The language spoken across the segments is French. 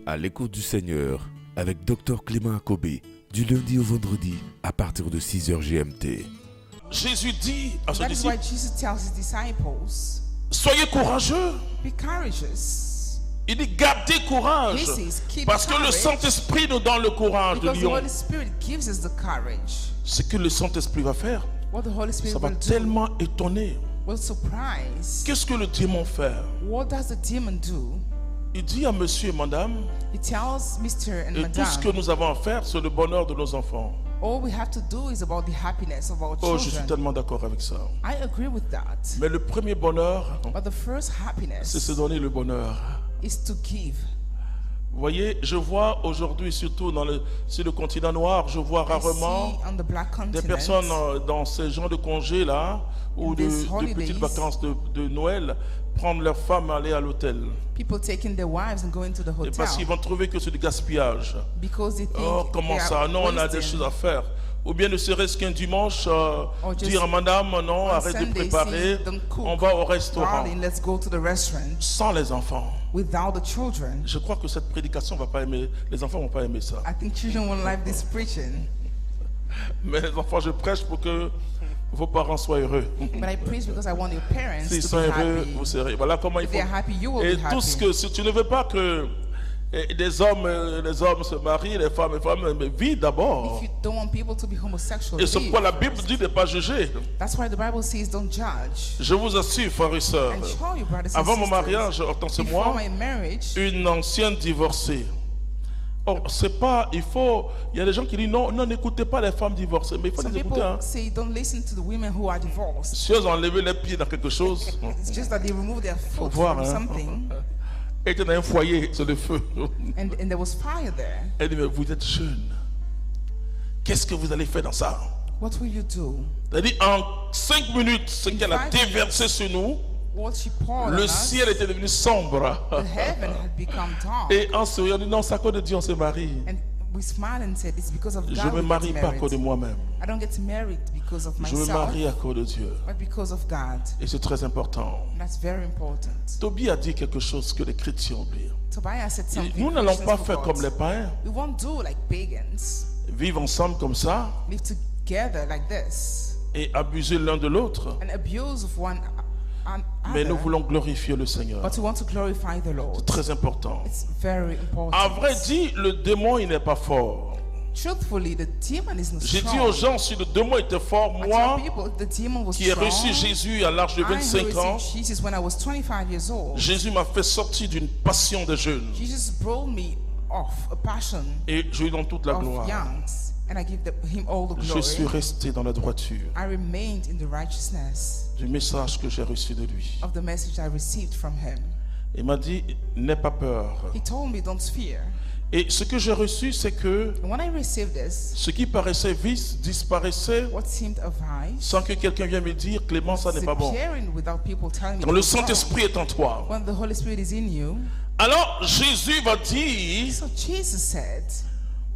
À l'écoute du Seigneur avec Dr Clément Akobé, du lundi au vendredi à partir de 6h GMT. Jésus dit à ses That is why disciples, Jesus tells his disciples, soyez courageux. be courageous. Il dit gardez courage. He says, keep Parce que le courage. Saint-Esprit nous donne le courage de Because the lion. Holy Spirit gives us the courage. Ce que le Saint-Esprit va faire, What the Holy Spirit ça va will do tellement étonner. will surprise. Qu'est-ce que le démon fait? What does the demon do? Il dit à monsieur et madame, He tells Mr. and et tout ce que Madame, nous avons à faire, c'est le bonheur de nos enfants. all we have to do is about the happiness of our Oh, je suis children. tellement d'accord avec ça. I agree with that. Mais le premier bonheur, But the first c'est happiness se donner le bonheur. is to give. Vous voyez, je vois aujourd'hui, surtout sur le continent noir, je vois I rarement see on the black des continent personnes dans ces genres de congés là, ou In de these holidays, petites vacances de Noël, prendre leur femme et aller à l'hôtel. people taking their wives and going to the Et hotel parce qu'ils vont trouver que c'est du gaspillage. because they think Oh, comment they ça? are Non, on a des wasting. choses à faire. Ou bien ne serait-ce qu'un dimanche, just dire à madame, non, on arrête de Sunday, préparer, see them cook. on va au restaurant. Darling, let's go to the restaurant Sans les enfants. without the children. Je crois que cette prédication va pas aimer, les enfants vont pas aimer ça. I think children won't like this preaching. Mais les enfants, je prêche pour que vos parents soient heureux. But I preach because I want your parents S'ils to sont be heureux, happy. vous serez. Voilà comment il If faut. they are happy, you will Et be tout ce happy. que, si tu ne veux pas que les hommes se marient, les femmes, mais vis d'abord. If you don't want people to be homosexual, Et c'est leave pourquoi la Bible first. dit de ne pas juger. That's why the Bible says don't judge. Je vous assure, frères et sœurs, And show your brothers and avant mon sisters, mariage, Hortense et before moi, my marriage, une ancienne divorcée. Or, c'est pas, il y a des gens qui disent non, n'écoutez pas les femmes divorcées, mais il faut some les people écouter. Hein. say don't listen to the women who are divorced. Si elles ont enlevé les pieds dans quelque chose, It's just that they remove their foot voir, from hein. something, elle était dans un foyer, c'est le feu. and there was fire there. Elle dit, mais vous êtes jeune. Qu'est-ce que vous allez faire dans ça? What will you do? Elle dit, en 5 minutes, ce qu'elle a 5 déversé sur nous, What she poured le on us, ciel était devenu sombre. the heaven had become dark. Et en souriant, elle dit, non, c'est à cause de Dieu, on se marie. And we smiled and said, it's because of Je God ne me we marie get pas à cause de married. moi-même. I don't get married because of Je me myself, marie à cause de Dieu. but because of God. Et c'est très important. That's very important. Tobie a dit quelque chose que les chrétiens oublient. Tobiah said Il dit, something. nous n'allons Christians pas faire forgot. comme les païens, We won't do like pagans, vivre ensemble comme ça live together like this, et abuser l'un de l'autre. and abuse of one Mais nous another. voulons glorifier le Seigneur. But we want to glorify the Lord. C'est très important. It's very important. À vrai dit, le démon, il n'est pas fort. Truthfully, the demon is not J'ai dit strong. aux gens, si le démon était fort, I moi, tell people, the demon was qui ai strong. reçu Jésus à l'âge de I 25 ans, received Jesus when I was 25 years old. Jésus m'a fait sortir d'une passion de jeûne. Jesus brought me off a passion Et je lui donne toute la of gloire. youngs, and I give him all the Je suis glory. resté dans la droiture I remained in the righteousness du message que j'ai reçu de lui. of the message I received from him. Il m'a dit, n'aie pas peur. He told me, don't fear. Et ce que j'ai reçu, c'est que And when I received this, ce qui paraissait vice disparaissait what seemed a vice sans que quelqu'un vienne me dire, Clément, ça n'est pas bon. disappearing without people telling me. Quand le it's wrong. Saint-Esprit est en toi. When the Holy Spirit is in you. Alors Jésus va dire, So Jesus said,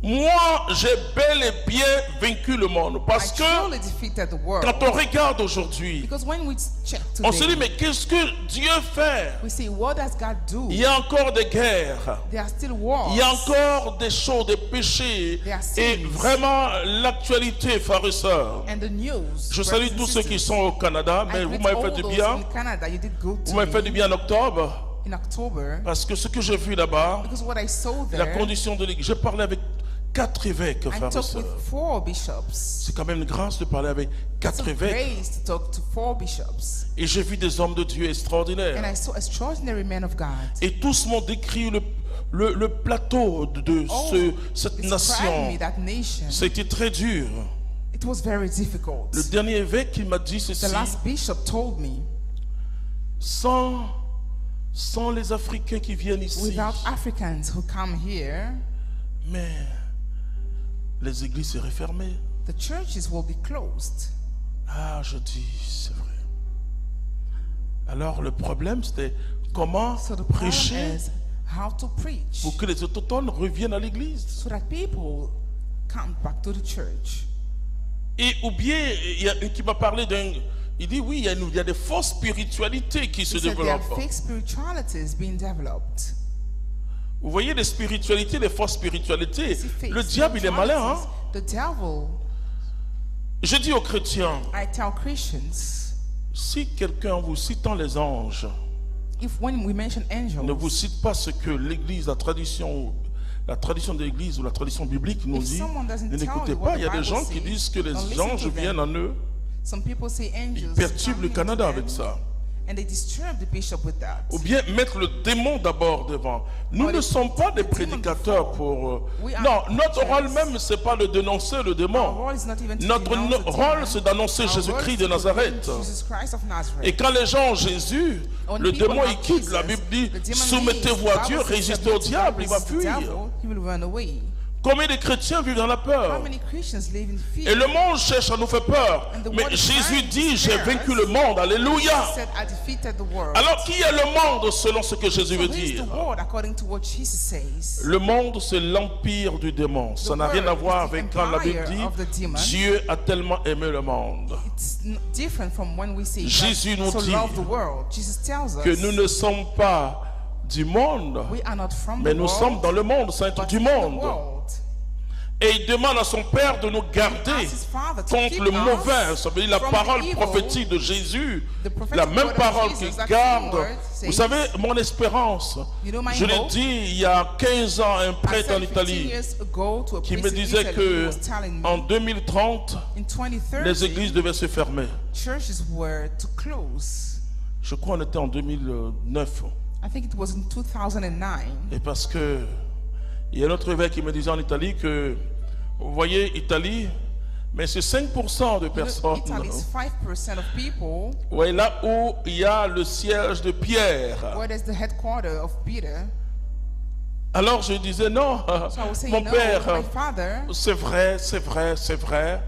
moi j'ai bel et bien vaincu le monde. I Parce que truly defeated the world. quand on regarde aujourd'hui, Because when we check on se dit, today, mais qu'est-ce que Dieu fait? we see, what does God do? Il y a encore des guerres. There are still wars. Il y a encore des choses, des péchés. There are Et sins. vraiment, l'actualité, frères et sœurs. And the news. Je salue tous ceux qui sont au Canada, mais I vous greet m'avez all fait du those bien. in Canada. You did good Vous to m'avez fait du me bien en octobre. in October. Parce que ce que j'ai vu là-bas, Because what I saw la there, condition de l'Église. J'ai parlé avec 4 évêques, I frères et talked with sœurs. 4 bishops. C'est quand même une grâce de parler avec It's 4 a évêques. grace to talk to 4 bishops. Et j'ai vu des hommes de Dieu And extraordinaires. I saw extraordinary men of God. Et tous m'ont décrit le plateau de cette Describe nation. me, that nation. C'était très dur. It was very difficult. Le dernier évêque, il m'a dit ceci. The last bishop told me, Sans les Africains qui viennent ici, without Africans who come here, mais les églises seraient fermées. the churches will be closed. Ah, je dis, c'est vrai. Alors le problème, c'était comment So the problem prêcher is how to preach pour que les autochtones reviennent à l'église. so that people come back to the church. Et ou bien, il y a un qui m'a parlé d'un... Il dit, oui, il y a des fausses spiritualités qui se He said there are développent. fake spiritualities being developed. Vous voyez les spiritualités, les fausses spiritualités. See, faith, Le diable, il est malin. Hein? The devil, Je dis aux chrétiens, I tell Christians, si quelqu'un en vous citant les anges if when we mention angels, ne vous cite pas ce que l'Église, la tradition de l'Église ou la tradition biblique nous If dit, someone doesn't ne tell l'écoutez you what pas. the Il y a des Bible gens qui says, disent que les don't listen anges to them. viennent en eux. some people say Ils angels perturbent le come Canada into avec them, ça. and they disturb the bishop with that. Ou bien mettre le démon d'abord devant. Nous Or ne they sommes pas des put the demon prédicateurs before. pour... We are Non, notre preachers. rôle même, c'est pas de dénoncer le Our démon. role is not even to Notre denounce the rôle, demon. c'est d'annoncer Our role Jésus-Christ is de to Nazareth. proclaim Jesus Christ of Nazareth. Et quand les gens ont Jésus, When le people démon have il quitte. Jesus, La Bible dit, the demon soumettez-vous leaves. à The Dieu, Bible says, résistez au submit to diable, God, il va resist the fuir. devil, he will run away. Combien de chrétiens vivent dans la How peur? many Christians live in fear? Et le monde cherche à nous faire peur. And the Mais world is Jésus trying to dit, j'ai scare vaincu us. le monde. He Alléluia. said, I defeated the world. Alors qui est le monde selon ce que Jésus So veut who is dire? the world according to what Jesus says? Le monde, c'est l'empire du démon. Ça n'a rien à world voir is the avec quand la Bible empire of the dit demon. Dieu a tellement aimé le monde It's different from when we say Jésus God nous so dit loved the world. Jesus tells us que nous ne sommes pas du monde, we are not from mais the nous world, sommes dans le monde, saint but du in monde. the world. Et il demande à son Père de nous He garder asks his Father to contre keep le us mauvais. Ça veut dire la from parole the evil. prophétique de Jésus, The prophetic la même word of parole Jesus, qui that garde. same word Vous says, savez, mon espérance, You know my je l'ai hope? dit il y a 15 ans à un I prêtre en said 15 Italie years ago to a qui me priest in disait Italy que who was telling me en 2030, in 2030 les églises devaient se fermer. churches were to close. Je crois qu'on était en 2009. I think it was in 2009. Et parce que il y a un autre évêque qui me disait en Italie que, vous voyez, Italie, mais c'est 5% de You know, personnes. Italy is 5% of people Ouais, là où il y a le siège de Pierre. where there's the headquarter of Peter. Alors je disais non, So I was saying, mon no, père, my father, c'est vrai, c'est vrai, c'est vrai.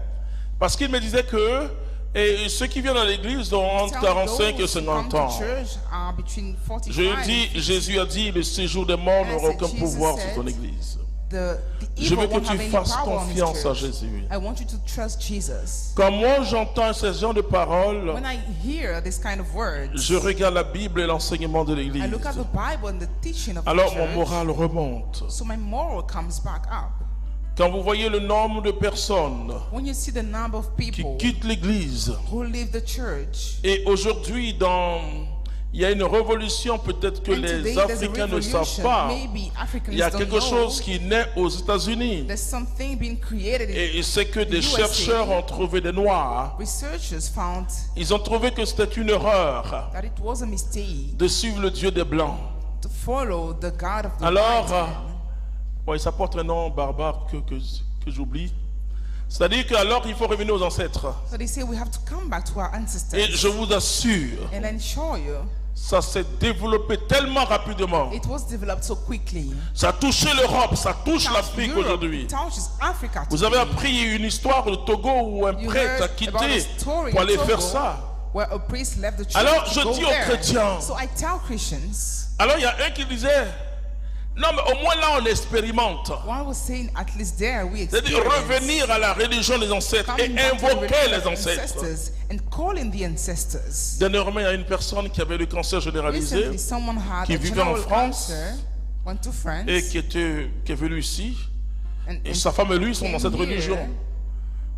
Parce qu'il me disait que et ceux qui viennent à l'église ont entre tell 45 et those who 50 come ans. to church are between 45 Je lui dis, and 50. Jésus a dit, le séjour des morts And I n'aura said, aucun Jesus pouvoir sur said, ton église. The Je evil veux que won't tu have any fasses power on his confiance à church. Jésus. I want you to trust Jesus. Quand moi j'entends ces genres de paroles, When I hear this kind of words, je regarde la Bible et l'enseignement de l'église. I look at the Bible and the teaching of Alors the mon church, moral remonte. so my moral comes back up. Quand vous voyez le nombre de personnes When you see the number of qui people quittent l'église, who leave the church, et aujourd'hui il y a une révolution peut-être que and today les there's a Africains ne revolution, savent pas. maybe Africans Il y a don't quelque know, chose qui naît aux États-Unis. there's something being created in Et c'est que des USA. chercheurs ont trouvé des noirs. researchers found Ils ont trouvé que c'était une erreur that it was a mistake de suivre le Dieu des Blancs. to follow the God of the Alors, white man. bon, ça porte un nom barbare que j'oublie. C'est-à-dire qu'alors il faut revenir aux ancêtres. So they say we have to come back to our ancestors Et je vous assure, and ensure you ça s'est développé tellement rapidement. it was developed so quickly. Ça a touché l'Europe, ça touche Touches l'Afrique Europe, aujourd'hui. it touches Africa Vous today. avez appris une histoire au Togo où un You prêtre a heard about a quitté story pour in aller Togo faire ça. where a priest left the church Alors, to je go dis aux there. chrétiens. So I tell Christians, Alors il y a un qui disait, non mais au moins là on expérimente. one was saying at least there we C'est-à-dire experience revenir à la religion des ancêtres et coming back to the invoquer religion les of ancêtres. ancestors and calling the ancestors. Dernièrement, il y a une personne qui avait le cancer généralisé Recently, someone had qui a vivait en general France cancer, went to France, et qui est venu ici. Et and sa femme et lui sont came dans cette here, religion.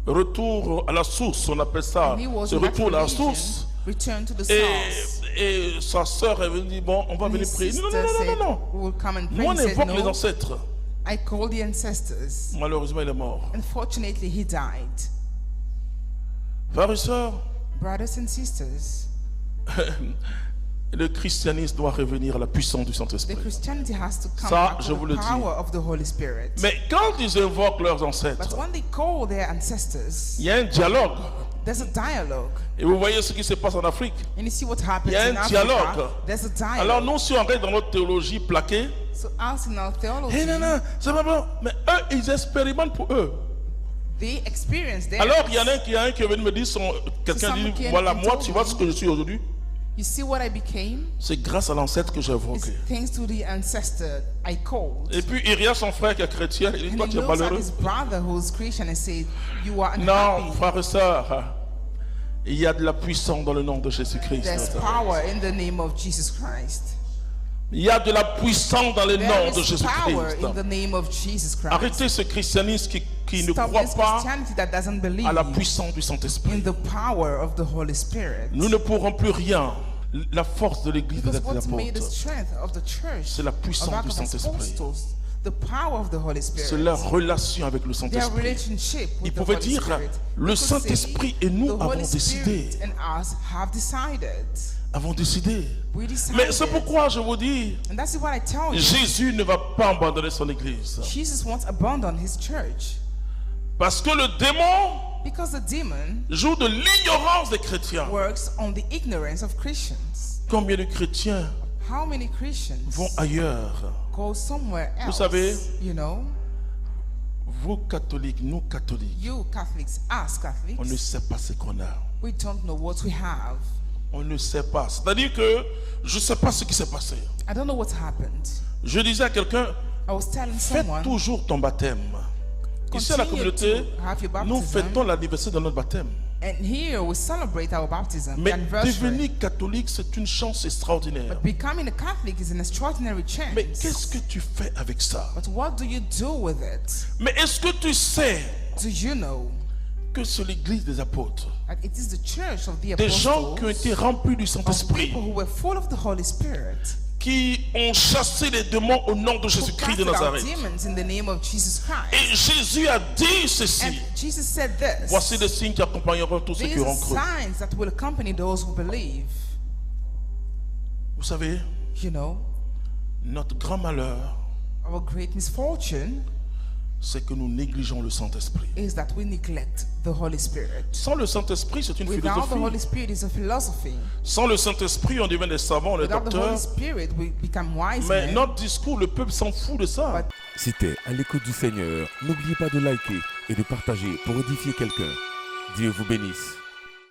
Retour à la source, on appelle ça. and he was C'est in that retour à la religion, source. returned to the Et, source. et sa sœur est venue dire, bon, on va And venir his prier. Non, sister non, non, said, non, non. we will come and pray. Nous, on He said, invoque les no, ancêtres. I call the ancestors. Malheureusement, il est mort. Unfortunately, he died. Frères et sœurs, Brothers and sisters, le christianisme doit revenir à la puissance du the Saint-Esprit. Christianity has to come Ça, back je to vous the le dis. power of the Holy Spirit. Mais quand ils invoquent leurs ancêtres, But when they call their ancestors, il y a un dialogue. there's a dialogue. Et vous voyez ce qui se passe en Afrique. And you see what happens Il y a in un Africa. dialogue. There's a dialogue. Alors nous, si on reste dans notre théologie plaquée, So us in our theology, non, non, c'est pas bon. Mais eux, ils expérimentent pour eux. they experience theirs. Alors il y en a un qui est venu me dire, quelqu'un someone dit, came voilà, and moi, told tu vois me, ce que je suis aujourd'hui. You see what I became? C'est grâce à l'ancêtre que j'ai It's invoqué. thanks to the ancestor I called. Et puis il regarde son frère qui est chrétien, il dit, And toi he tu es looks at malheureux. his brother who's Christian and said, you are Non, unhappy. frères et sœurs, il y a de la puissance dans le nom de Jésus-Christ. There's power in the name of Jesus Christ. Il y a de la puissance dans le There nom de is power Jésus-Christ. in the name of Jesus Christ. Arrêtez ce christianisme qui ne Stop croit this pas Christianity that doesn't believe à la puissance du in Saint-Esprit. the power of the Holy Spirit. Nous ne pourrons plus rien. La force de l'église des Because what made the apôtres, strength of the church, c'est la puissance of du Acts of Saint-Esprit. Apostles, the power of the Holy C'est Spirit, leur relation avec le their Saint-Esprit. relationship Ils with the pouvaient Holy dire, Spirit. le They could Saint-Esprit say, et nous the avons Holy décidé. Spirit and us have decided. Avons décidé. We decided. Mais c'est pourquoi je vous dis, And that's what I tell you. Jésus ne va pas abandonner son église. Jesus won't abandon his church. Parce que le démon Because the demon joue de l'ignorance des chrétiens. works on the ignorance of Christians. Combien de chrétiens How many Christians vont ailleurs? go somewhere else? Vous savez, you know, vous catholiques, nous catholiques, you Catholics, us Catholics, on ne sait pas ce qu'on a. we don't know what we have. On ne sait pas. C'est-à-dire que je ne sais pas ce qui s'est passé. I don't know what happened. Je disais à quelqu'un, I was telling fais someone, toujours ton baptême. Ici à la continue communauté, to have your nous baptism. fêtons l'anniversaire de notre baptême. And here we celebrate our baptism, the Mais anniversary. devenir catholique, c'est une chance extraordinaire. But becoming a Catholic is an extraordinary chance. Mais qu'est-ce que tu fais avec ça? But what do you do with it? Mais est-ce que tu sais Do you know que c'est l'église des apôtres, that it is the church of the des gens qui ont apostles, été remplis du of Saint-Esprit, people who were full of the Holy Spirit, qui ont chassé les démons au nom de who Jésus-Christ de casted out Nazareth? demons in the name of Jesus Christ? Et Jésus a dit ceci. And Jesus said this. Voici les signes qui accompagneront tous ceux qui These are auront cru. signs that will accompany those who believe. Vous savez, You know, notre grand malheur, our great misfortune c'est que nous négligeons le Saint-Esprit. is that we neglect the Holy Spirit. Sans le Saint-Esprit, c'est une Without the Holy philosophie. Spirit is a philosophy. Sans le Saint-Esprit, on devient des savants, des Without the Holy docteurs. Spirit, we become wise Mais men. notre discours, le peuple s'en fout de ça. C'était à l'écoute du Seigneur. N'oubliez pas de liker et de partager pour édifier quelqu'un. Dieu vous bénisse.